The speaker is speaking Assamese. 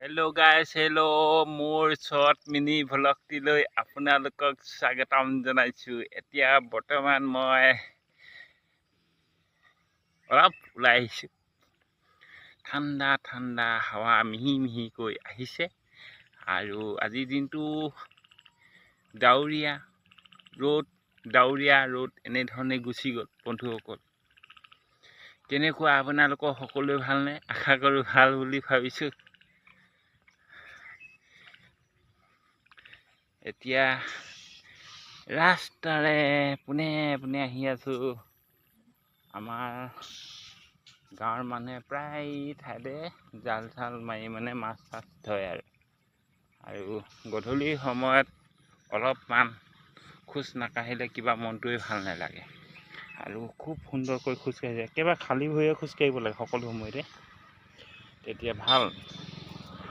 হেল্ল' গাইছ, মোৰ শ্বৰ্ট মিনি ভ্লগটিলৈ আপোনালোকক স্বাগতম জনাইছোঁ। এতিয়া বৰ্তমান মই অলপ ওলাই আহিছোঁ। ঠাণ্ডা ঠাণ্ডা হাৱা মিহি মিহিকৈ আহিছে আৰু আজিৰ দিনটো ডাৱৰীয়া ৰ'দ এনেধৰণে গুচি গ'ল। বন্ধুসকল, কেনেকুৱা আপোনালোকৰ সকলোৱে ভালনে? আশা কৰোঁ ভাল বুলি ভাবিছোঁ। এতিয়া ৰাস্তাৰে পোনে পোনে আহি আছোঁ। আমাৰ গাঁৱৰ মানুহে প্ৰায় ঠাইতে জাল চাল মাৰি মাছ চাছ ধৰে আৰু গধূলি সময়ত অলপমান খোজ নাকাঢ়িলে কিবা মনটোৱে ভাল নালাগে আৰু খুব সুন্দৰকৈ খোজকাঢ়ি যায়। একেবাৰে খালী ভৰিৰে খোজকাঢ়িব লাগে সকলো সময়তে, তেতিয়া ভাল।